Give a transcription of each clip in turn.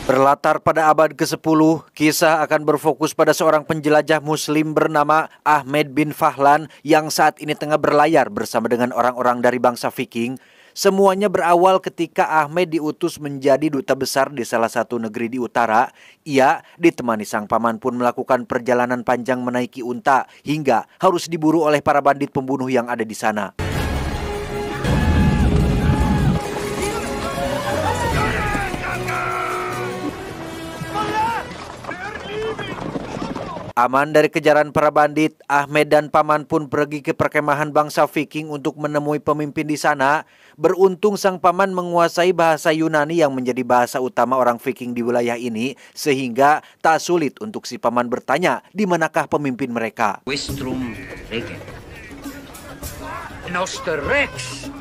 Berlatar pada abad ke-10, kisah akan berfokus pada seorang penjelajah muslim bernama Ahmed bin Fahlan yang saat ini tengah berlayar bersama dengan orang-orang dari bangsa Viking. Semuanya berawal ketika Ahmed diutus menjadi duta besar di salah satu negeri di utara. Ia ditemani sang paman pun melakukan perjalanan panjang menaiki unta hingga harus diburu oleh para bandit pembunuh yang ada di sana. Aman dari kejaran para bandit, Ahmed dan paman pun pergi ke perkemahan bangsa Viking untuk menemui pemimpin di sana. Beruntung sang paman menguasai bahasa Yunani yang menjadi bahasa utama orang Viking di wilayah ini, sehingga tak sulit untuk si paman bertanya di manakah pemimpin mereka. Wistrum Regen. Noster Rex.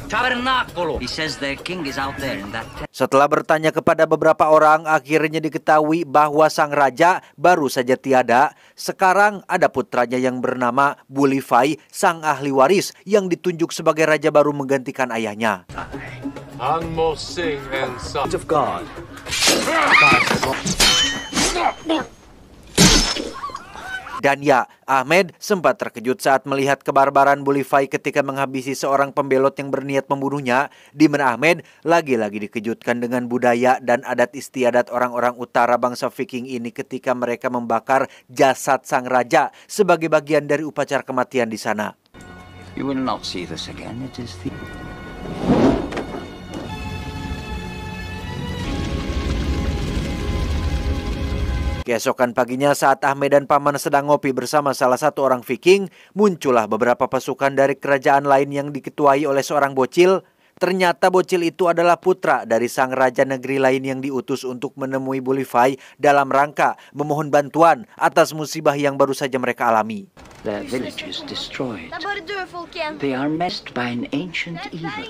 Tabernaculo. He says their king is out there in that. Setelah bertanya kepada beberapa orang, akhirnya diketahui bahwa sang raja baru saja tiada. Sekarang ada putranya yang bernama Bulifai, sang ahli waris yang ditunjuk sebagai raja baru menggantikan ayahnya. Of God. Dan ya, Ahmed sempat terkejut saat melihat kebarbaran Bulifai ketika menghabisi seorang pembelot yang berniat membunuhnya, di mana Ahmed lagi-lagi dikejutkan dengan budaya dan adat istiadat orang-orang utara bangsa Viking ini ketika mereka membakar jasad sang raja sebagai bagian dari upacara kematian di sana. You will not see this again. It is the... Keesokan paginya saat Ahmed dan paman sedang ngopi bersama salah satu orang Viking, muncullah beberapa pasukan dari kerajaan lain yang diketuai oleh seorang bocil. Ternyata bocil itu adalah putra dari sang raja negeri lain yang diutus untuk menemui Bulifai dalam rangka memohon bantuan atas musibah yang baru saja mereka alami. Their village is destroyed. They are menaced by an ancient evil,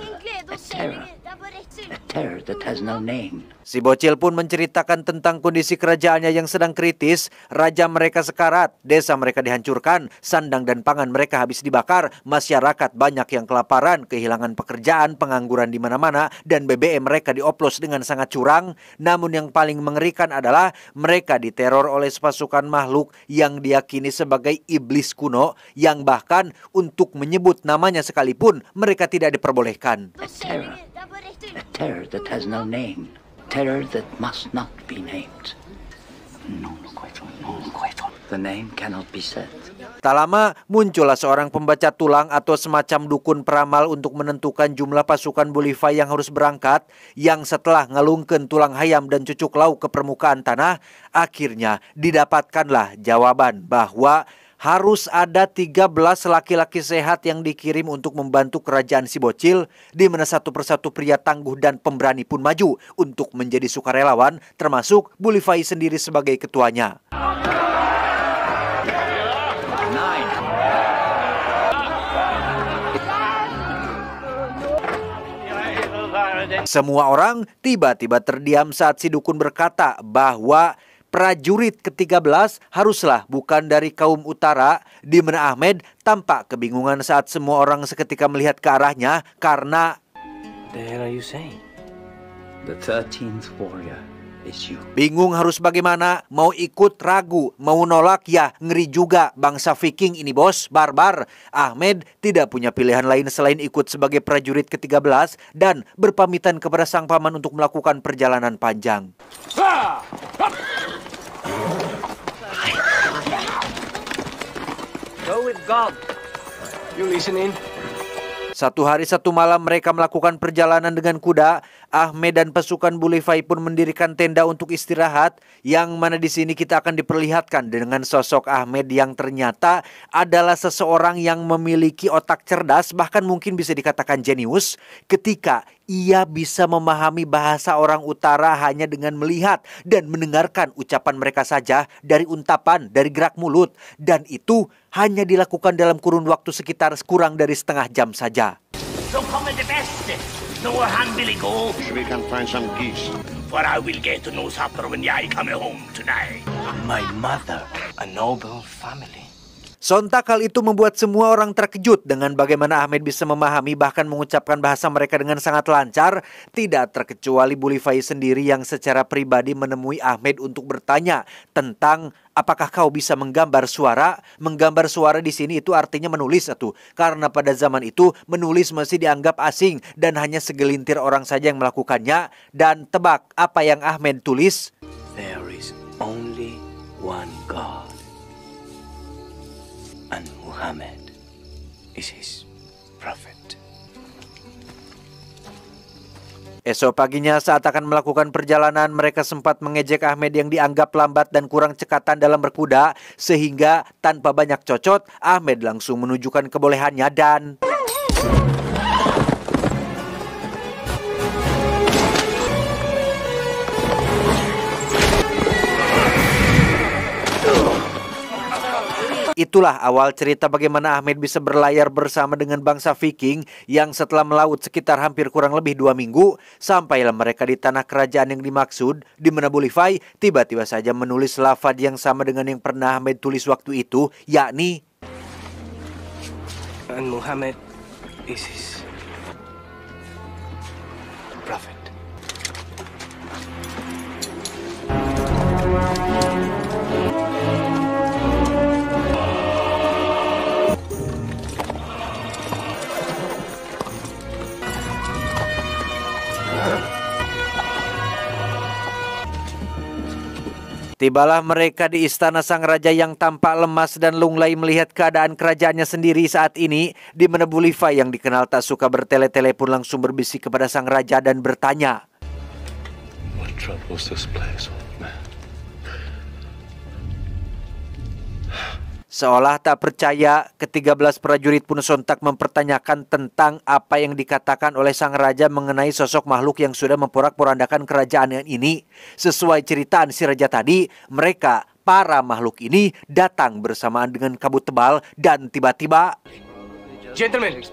a terror that has no name. Si bocil pun menceritakan tentang kondisi kerajaannya yang sedang kritis. Raja mereka sekarat, desa mereka dihancurkan, sandang dan pangan mereka habis dibakar, masyarakat banyak yang kelaparan, kehilangan pekerjaan, pengangguran di mana-mana, dan BBM mereka dioplos dengan sangat curang. Namun yang paling mengerikan adalah mereka diteror oleh sepasukan makhluk yang diyakini sebagai iblis kuno, yang bahkan untuk menyebut namanya sekalipun mereka tidak diperbolehkan. A terror that has no name. Terror that must not be named. The name cannot be said. Tak lama muncullah seorang pembaca tulang atau semacam dukun peramal untuk menentukan jumlah pasukan Bulifai yang harus berangkat, yang setelah ngelungkeun tulang hayam dan cucuk lauk ke permukaan tanah, akhirnya didapatkanlah jawaban bahwa harus ada 13 laki-laki sehat yang dikirim untuk membantu kerajaan si bocil, di mana satu persatu pria tangguh dan pemberani pun maju untuk menjadi sukarelawan, termasuk Bulifai sendiri sebagai ketuanya. Semua orang tiba-tiba terdiam saat si dukun berkata bahwa prajurit ke-13 haruslah bukan dari kaum utara, di mana Ahmed tampak kebingungan saat semua orang seketika melihat ke arahnya karena The hell are you saying? The 13th warrior is you. bingung harus bagaimana, mau ikut ragu, mau nolak ya ngeri juga, bangsa Viking ini bos, barbar. Ahmed tidak punya pilihan lain selain ikut sebagai prajurit ke-13 dan berpamitan kepada sang paman untuk melakukan perjalanan panjang. Go with God. You listening? Satu hari satu malam mereka melakukan perjalanan dengan kuda. Ahmed dan pasukan Bulifai pun mendirikan tenda untuk istirahat, yang mana di sini kita akan diperlihatkan dengan sosok Ahmed yang ternyata adalah seseorang yang memiliki otak cerdas, bahkan mungkin bisa dikatakan jenius, ketika ia bisa memahami bahasa orang utara hanya dengan melihat dan mendengarkan ucapan mereka saja dari untapan, dari gerak mulut, dan itu hanya dilakukan dalam kurun waktu sekitar kurang dari setengah jam saja. Så kommer det bästa. Nå han vill gå. We can find some geese. For I will get no supper when I come home tonight. My mother, a noble family. Sontak hal itu membuat semua orang terkejut dengan bagaimana Ahmed bisa memahami bahkan mengucapkan bahasa mereka dengan sangat lancar, tidak terkecuali Bu Livai sendiri yang secara pribadi menemui Ahmed untuk bertanya tentang apakah kau bisa menggambar suara? Menggambar suara di sini itu artinya menulis atuh. Karena pada zaman itu menulis masih dianggap asing dan hanya segelintir orang saja yang melakukannya. Dan tebak apa yang Ahmed tulis? There is only one God. And Muhammad is his prophet. Esok paginya saat akan melakukan perjalanan, mereka sempat mengejek Ahmed yang dianggap lambat dan kurang cekatan dalam berkuda, sehingga tanpa banyak cocot, Ahmed langsung menunjukkan kebolehannya dan... Itulah awal cerita bagaimana Ahmed bisa berlayar bersama dengan bangsa Viking yang setelah melaut sekitar hampir kurang lebih 2 minggu, sampailah mereka di tanah kerajaan yang dimaksud, di mana Bu Livai tiba-tiba saja menulis lafaz yang sama dengan yang pernah Ahmed tulis waktu itu, yakni And Muhammad is his prophet. Tibalah mereka di istana sang raja yang tampak lemas dan lunglai melihat keadaan kerajaannya sendiri saat ini, di mana Bu Livai yang dikenal tak suka bertele-tele pun langsung berbisik kepada sang raja dan bertanya, What troubles this place, old man? Seolah tak percaya, ke-13 prajurit pun sontak mempertanyakan tentang apa yang dikatakan oleh sang raja mengenai sosok makhluk yang sudah memporak-porandakan kerajaan ini. Sesuai ceritaan si raja tadi, mereka, para makhluk ini, datang bersamaan dengan kabut tebal dan tiba-tiba... Gentlemen,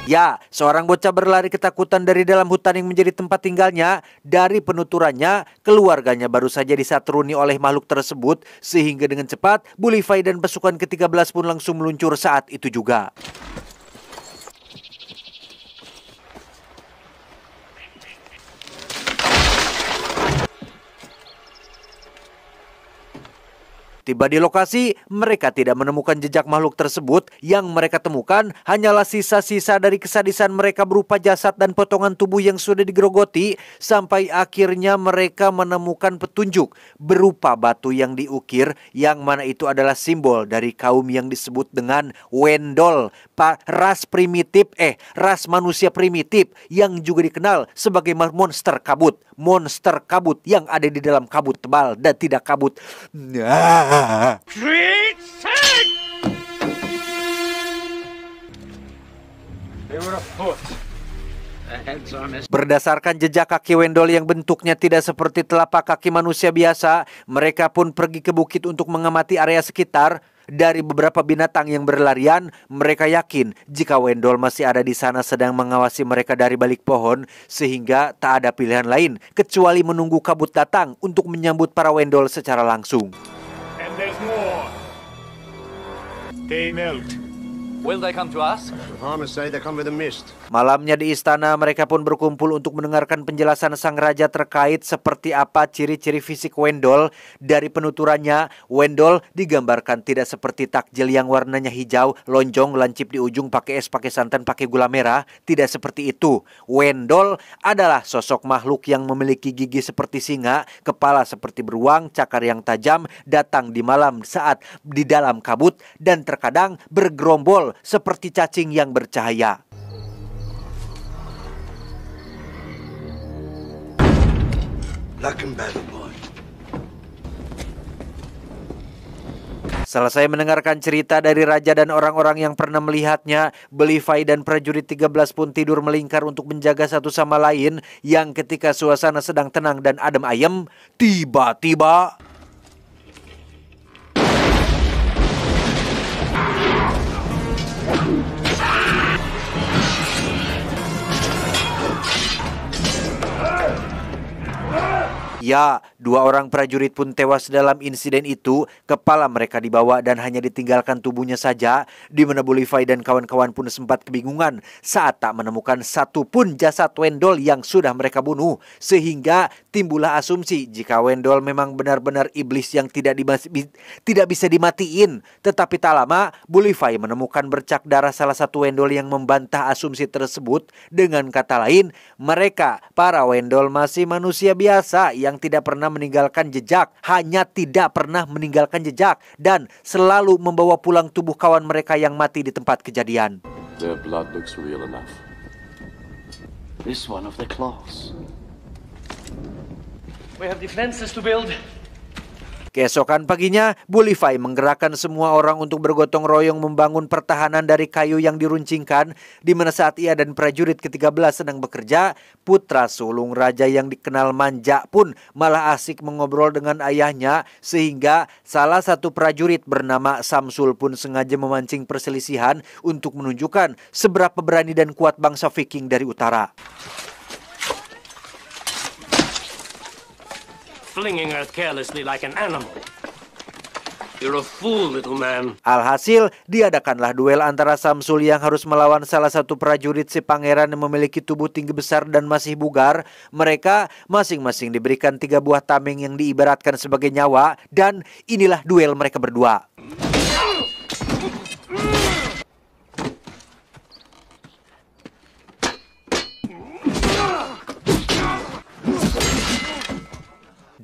Ya, seorang bocah berlari ketakutan dari dalam hutan yang menjadi tempat tinggalnya. Dari penuturannya, keluarganya baru saja disatruni oleh makhluk tersebut, sehingga dengan cepat Bu Livai dan pasukan ke-13 pun langsung meluncur saat itu juga. Tiba di lokasi, mereka tidak menemukan jejak makhluk tersebut. Yang mereka temukan hanyalah sisa-sisa dari kesadisan mereka berupa jasad dan potongan tubuh yang sudah digerogoti. Sampai akhirnya mereka menemukan petunjuk berupa batu yang diukir, yang mana itu adalah simbol dari kaum yang disebut dengan Wendol, ras manusia primitif yang juga dikenal sebagai monster kabut. Monster kabut yang ada di dalam kabut tebal dan tidak kabut. Berdasarkan jejak kaki Wendol yang bentuknya tidak seperti telapak kaki manusia biasa, mereka pun pergi ke bukit untuk mengamati area sekitar. Dari beberapa binatang yang berlarian, mereka yakin jika Wendol masih ada di sana sedang mengawasi mereka dari balik pohon, sehingga tak ada pilihan lain kecuali menunggu kabut datang untuk menyambut para Wendol secara langsung. And there's more. They melt. Will they come to us? The farmers say they come with a mist. Malamnya di istana, mereka pun berkumpul untuk mendengarkan penjelasan sang raja terkait seperti apa ciri-ciri fisik Wendol. Dari penuturannya, Wendol digambarkan tidak seperti takjil yang warnanya hijau, lonjong, lancip di ujung, pakai es, pakai santan, pakai gula merah. Tidak seperti itu. Wendol adalah sosok makhluk yang memiliki gigi seperti singa, kepala seperti beruang, cakar yang tajam, datang di malam saat di dalam kabut, dan terkadang bergerombol seperti cacing yang bercahaya. Black and battle boy. Selesai mendengarkan cerita dari raja dan orang-orang yang pernah melihatnya, Bu Livai dan prajurit 13 pun tidur melingkar untuk menjaga satu sama lain. Yang ketika suasana sedang tenang dan adem ayem, tiba-tiba Ya, 2 orang prajurit pun tewas dalam insiden itu. Kepala mereka dibawa dan hanya ditinggalkan tubuhnya saja, di mana Bulify dan kawan-kawan pun sempat kebingungan saat tak menemukan satu pun jasad Wendell yang sudah mereka bunuh. Sehingga timbullah asumsi jika Wendell memang benar-benar iblis yang tidak bisa dimatiin. Tetapi tak lama, Bulify menemukan bercak darah salah satu Wendell yang membantah asumsi tersebut. Dengan kata lain, mereka, para Wendell, masih manusia biasa yang tidak pernah meninggalkan jejak, hanya tidak pernah meninggalkan jejak dan selalu membawa pulang tubuh kawan mereka yang mati di tempat kejadian. Their blood looks real enough. This one of the claws. We have defenses to build. Keesokan paginya, Bulify menggerakkan semua orang untuk bergotong royong membangun pertahanan dari kayu yang diruncingkan, di mana saat ia dan prajurit ke-13 sedang bekerja, putra sulung raja yang dikenal manja pun malah asik mengobrol dengan ayahnya, sehingga salah satu prajurit bernama Samsul pun sengaja memancing perselisihan untuk menunjukkan seberapa berani dan kuat bangsa Viking dari utara. Flinging earth carelessly like an animal. You're a fool, little man. Alhasil, diadakanlah duel antara Samsul yang harus melawan salah satu prajurit si pangeran yang memiliki tubuh tinggi besar dan masih bugar. Mereka masing-masing diberikan 3 buah tameng yang diibaratkan sebagai nyawa, dan inilah duel mereka berdua.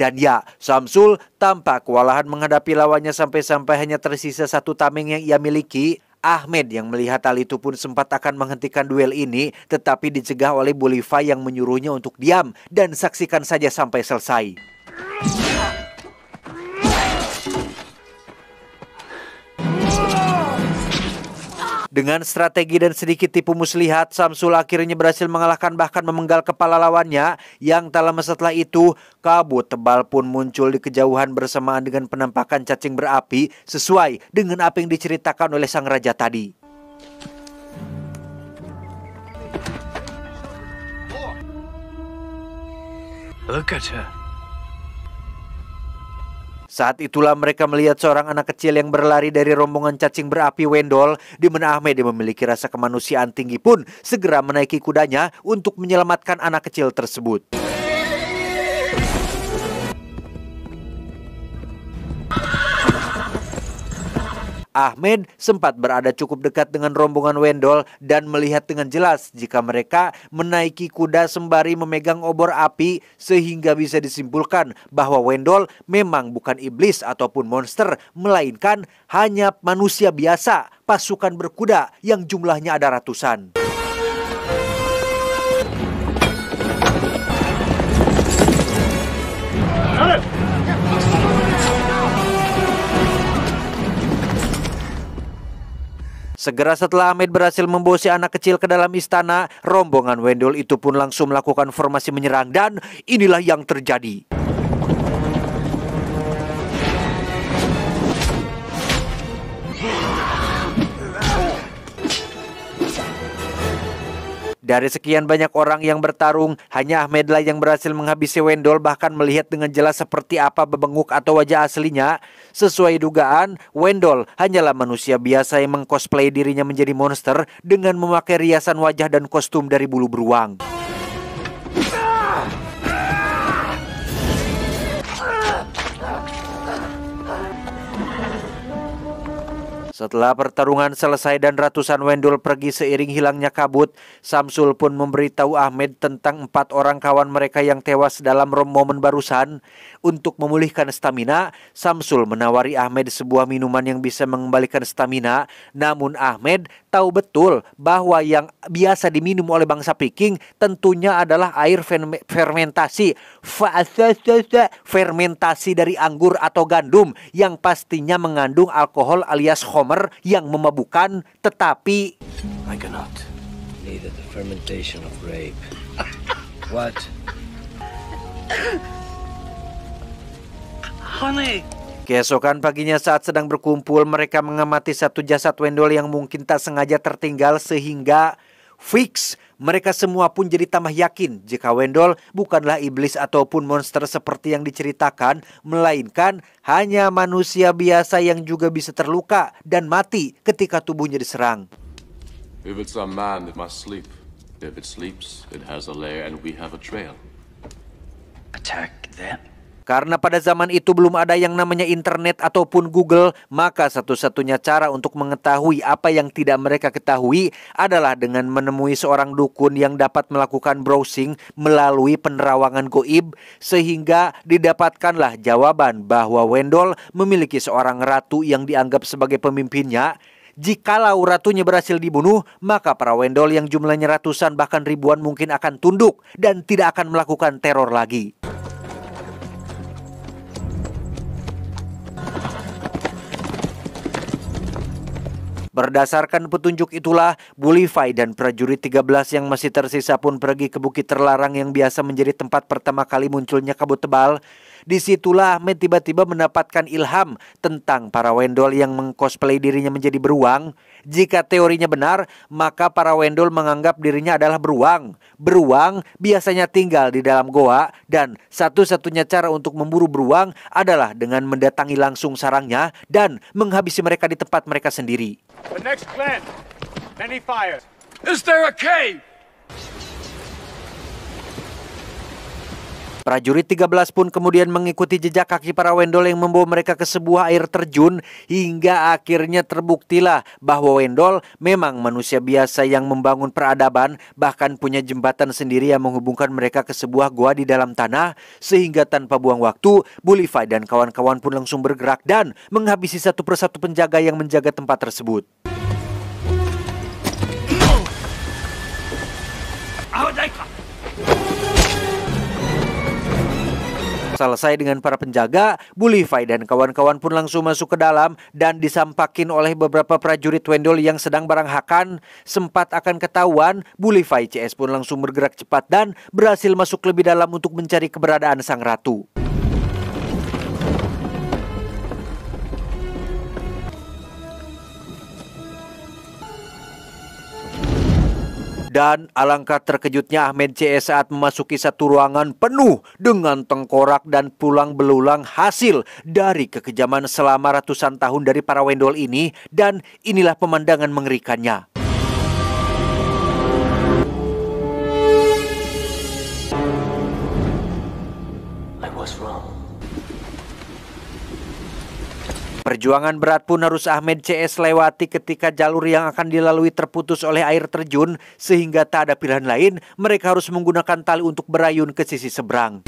Dan ya, Samsul tampak kewalahan menghadapi lawannya sampai-sampai hanya tersisa 1 tameng yang ia miliki. Ahmed yang melihat hal itu pun sempat akan menghentikan duel ini, tetapi dicegah oleh Bulify yang menyuruhnya untuk diam dan saksikan saja sampai selesai. Dengan strategi dan sedikit tipu muslihat, Samsul akhirnya berhasil mengalahkan bahkan memenggal kepala lawannya. Yang tak lama setelah itu, kabut tebal pun muncul di kejauhan bersamaan dengan penampakan cacing berapi sesuai dengan apa yang diceritakan oleh sang raja tadi. Look at her. Saat itulah mereka melihat seorang anak kecil yang berlari dari rombongan cacing berapi Wendell, di mana Ahmed yang memiliki rasa kemanusiaan tinggi pun segera menaiki kudanya untuk menyelamatkan anak kecil tersebut. Ahmed sempat berada cukup dekat dengan rombongan Wendell dan melihat dengan jelas jika mereka menaiki kuda sembari memegang obor api, sehingga bisa disimpulkan bahwa Wendell memang bukan iblis ataupun monster, melainkan hanya manusia biasa, pasukan berkuda yang jumlahnya ada ratusan. Segera setelah Ahmed berhasil membawa si anak kecil ke dalam istana, rombongan Wendell itu pun langsung melakukan formasi menyerang, dan inilah yang terjadi. Dari sekian banyak orang yang bertarung, hanya Ahmedlah yang berhasil menghabisi Wendell, bahkan melihat dengan jelas seperti apa bebenguk atau wajah aslinya. Sesuai dugaan, Wendell hanyalah manusia biasa yang mengcosplay dirinya menjadi monster dengan memakai riasan wajah dan kostum dari bulu beruang. Setelah pertarungan selesai dan ratusan Wendell pergi seiring hilangnya kabut, Samsul pun memberitahu Ahmed tentang 4 orang kawan mereka yang tewas dalam momen barusan. Untuk memulihkan stamina, Samsul menawari Ahmed sebuah minuman yang bisa mengembalikan stamina. Namun Ahmed tahu betul bahwa yang biasa diminum oleh bangsa Viking tentunya adalah air fermentasi. Fermentasi dari anggur atau gandum yang pastinya mengandung alkohol alias homer yang memabukkan, tetapi I cannot. Neither the fermentation of rape. What? Honey. Keesokan paginya saat sedang berkumpul, mereka mengamati satu jasad Wendell yang mungkin tak sengaja tertinggal, sehingga Fix. Mereka semua pun jadi tambah yakin jika Wendell bukanlah iblis ataupun monster seperti yang diceritakan, melainkan hanya manusia biasa yang juga bisa terluka dan mati ketika tubuhnya diserang. If it's a man, it must sleep. If it sleeps, it has a lair and we have a trail. Attack them. Karena pada zaman itu belum ada yang namanya internet ataupun Google, maka satu-satunya cara untuk mengetahui apa yang tidak mereka ketahui adalah dengan menemui seorang dukun yang dapat melakukan browsing melalui penerawangan goib, sehingga didapatkanlah jawaban bahwa Wendell memiliki seorang ratu yang dianggap sebagai pemimpinnya. Jikalau ratunya berhasil dibunuh, maka para Wendell yang jumlahnya ratusan bahkan ribuan mungkin akan tunduk dan tidak akan melakukan teror lagi. Berdasarkan petunjuk itulah, Bulify dan prajurit 13 yang masih tersisa pun pergi ke bukit terlarang yang biasa menjadi tempat pertama kali munculnya kabut tebal. Disitulah Ahmed tiba-tiba mendapatkan ilham tentang para Wendell yang mengcosplay dirinya menjadi beruang. Jika teorinya benar, maka para Wendell menganggap dirinya adalah beruang. Beruang biasanya tinggal di dalam goa dan satu-satunya cara untuk memburu beruang adalah dengan mendatangi langsung sarangnya dan menghabisi mereka di tempat mereka sendiri. The next plant. Many fires. Is there a cave? Prajurit 13 pun kemudian mengikuti jejak kaki para Wendell yang membawa mereka ke sebuah air terjun, hingga akhirnya terbuktilah bahwa Wendell memang manusia biasa yang membangun peradaban, bahkan punya jembatan sendiri yang menghubungkan mereka ke sebuah gua di dalam tanah. Sehingga tanpa buang waktu, Bulify dan kawan-kawan pun langsung bergerak dan menghabisi satu persatu penjaga yang menjaga tempat tersebut. Selesai dengan para penjaga, Bulify dan kawan-kawan pun langsung masuk ke dalam dan disampakin oleh beberapa prajurit Wendell yang sedang baranghakan. Sempat akan ketahuan, Bulify CS pun langsung bergerak cepat dan berhasil masuk lebih dalam untuk mencari keberadaan sang ratu. Dan alangkah terkejutnya Ahmed CS saat memasuki satu ruangan penuh dengan tengkorak dan tulang belulang hasil dari kekejaman selama ratusan tahun dari para Wendell ini. Dan inilah pemandangan mengerikannya. I was wrong. Perjuangan berat pun harus Ahmed CS lewati ketika jalur yang akan dilalui terputus oleh air terjun, sehingga tak ada pilihan lain, mereka harus menggunakan tali untuk berayun ke sisi seberang.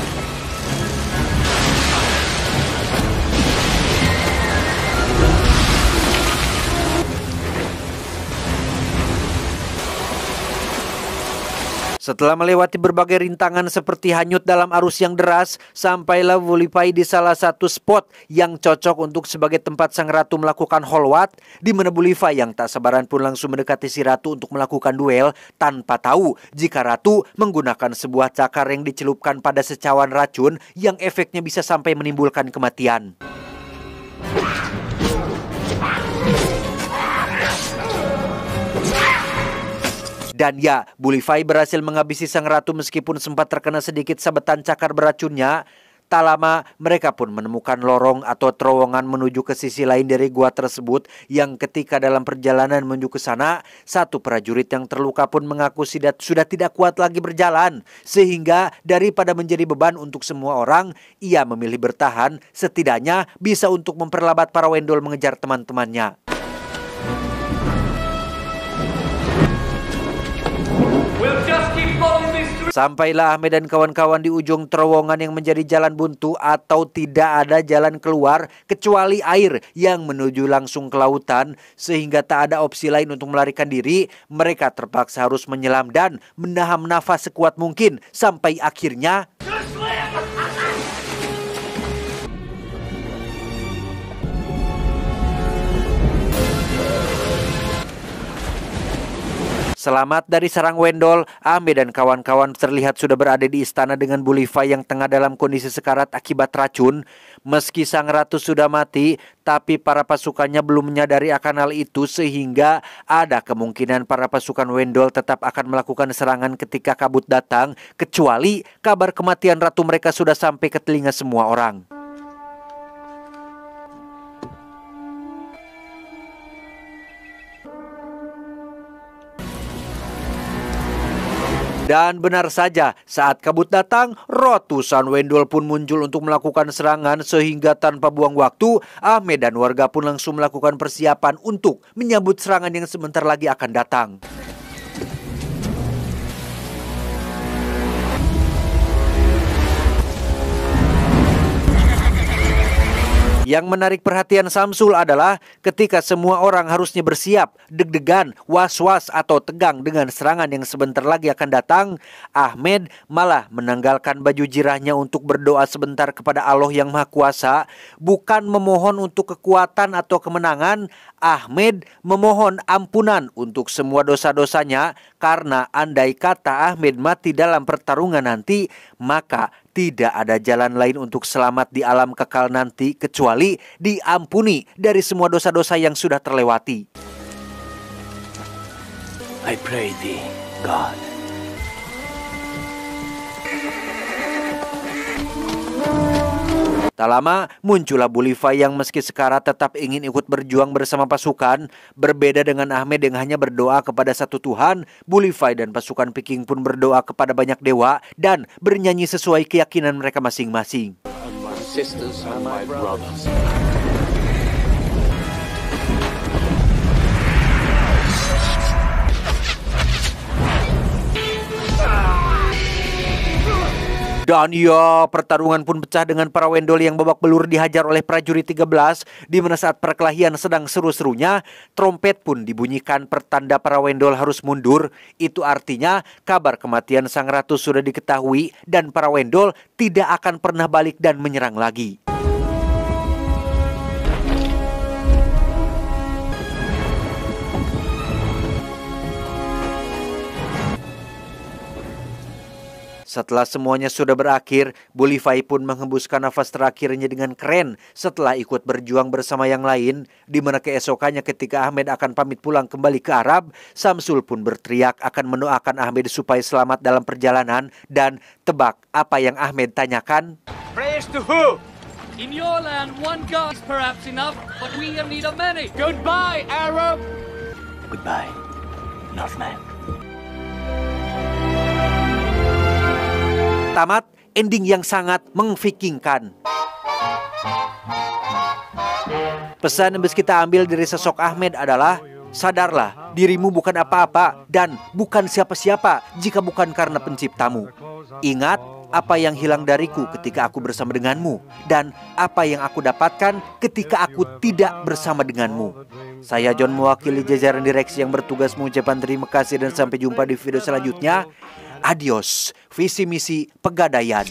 Setelah melewati berbagai rintangan seperti hanyut dalam arus yang deras, sampailah Bulify di salah satu spot yang cocok untuk sebagai tempat sang ratu melakukan holwat, di mana Bulify yang tak sabaran pun langsung mendekati si ratu untuk melakukan duel tanpa tahu jika ratu menggunakan sebuah cakar yang dicelupkan pada secawan racun yang efeknya bisa sampai menimbulkan kematian. Dan ya, Bulify berhasil menghabisi sang ratu meskipun sempat terkena sedikit sabetan cakar beracunnya. Tak lama, mereka pun menemukan lorong atau terowongan menuju ke sisi lain dari gua tersebut, yang ketika dalam perjalanan menuju ke sana, satu prajurit yang terluka pun mengaku sudah tidak kuat lagi berjalan. Sehingga daripada menjadi beban untuk semua orang, ia memilih bertahan, setidaknya bisa untuk memperlambat para Wendell mengejar teman-temannya. Sampailah Ahmed dan kawan-kawan di ujung terowongan yang menjadi jalan buntu atau tidak ada jalan keluar kecuali air yang menuju langsung ke lautan, sehingga tak ada opsi lain untuk melarikan diri. Mereka terpaksa harus menyelam dan menahan nafas sekuat mungkin sampai akhirnya Selamat dari serang Wendol, Ahmed dan kawan-kawan terlihat sudah berada di istana dengan Bu Levi yang tengah dalam kondisi sekarat akibat racun. Meski sang ratu sudah mati, tapi para pasukannya belum menyadari akan hal itu sehingga ada kemungkinan para pasukan Wendol tetap akan melakukan serangan ketika kabut datang, kecuali kabar kematian ratu mereka sudah sampai ke telinga semua orang. Dan benar saja, saat kabut datang, ratusan Wendol pun muncul untuk melakukan serangan sehingga tanpa buang waktu, Ahmed dan warga pun langsung melakukan persiapan untuk menyambut serangan yang sebentar lagi akan datang. Yang menarik perhatian Samsul adalah ketika semua orang harusnya bersiap, deg-degan, was-was atau tegang dengan serangan yang sebentar lagi akan datang, Ahmed malah menanggalkan baju jirahnya untuk berdoa sebentar kepada Allah yang Maha Kuasa. Bukan memohon untuk kekuatan atau kemenangan, Ahmed memohon ampunan untuk semua dosa-dosanya, karena andai kata Ahmed mati dalam pertarungan nanti, maka tidak ada jalan lain untuk selamat di alam kekal nanti kecuali diampuni dari semua dosa-dosa yang sudah terlewati. I pray thee, God. Tak lama muncullah Bu Levi yang meski sekarat tetap ingin ikut berjuang bersama pasukan. Berbeda dengan Ahmed yang hanya berdoa kepada satu Tuhan, Bu Levi dan pasukan Peking pun berdoa kepada banyak dewa dan bernyanyi sesuai keyakinan mereka masing-masing. My sisters and my brothers. Dan ya, pertarungan pun pecah dengan para Wendol yang babak belur dihajar oleh prajurit 13. Di mana saat perkelahian sedang seru-serunya, trompet pun dibunyikan pertanda para Wendol harus mundur. Itu artinya kabar kematian sang ratu sudah diketahui dan para Wendol tidak akan pernah balik dan menyerang lagi. Setelah semuanya sudah berakhir, Bu Levi pun menghembuskan nafas terakhirnya dengan keren setelah ikut berjuang bersama yang lain. Di mana keesokannya ketika Ahmed akan pamit pulang kembali ke Arab, Samsul pun berteriak akan mendoakan Ahmed supaya selamat dalam perjalanan. Dan tebak apa yang Ahmed tanyakan? Prayers to who? In your land, one God is perhaps enough, but we in need of many. Goodbye, Arab! Goodbye, Northman. Tamat ending yang sangat mengvikingkan. Pesan yang bisa kita ambil dari sosok Ahmed adalah, sadarlah dirimu bukan apa-apa dan bukan siapa-siapa jika bukan karena penciptamu. Ingat apa yang hilang dariku ketika aku bersama denganmu dan apa yang aku dapatkan ketika aku tidak bersama denganmu. Saya John mewakili jajaran direksi yang bertugas mengucapkan terima kasih dan sampai jumpa di video selanjutnya. Adios, visi misi Pegadaian.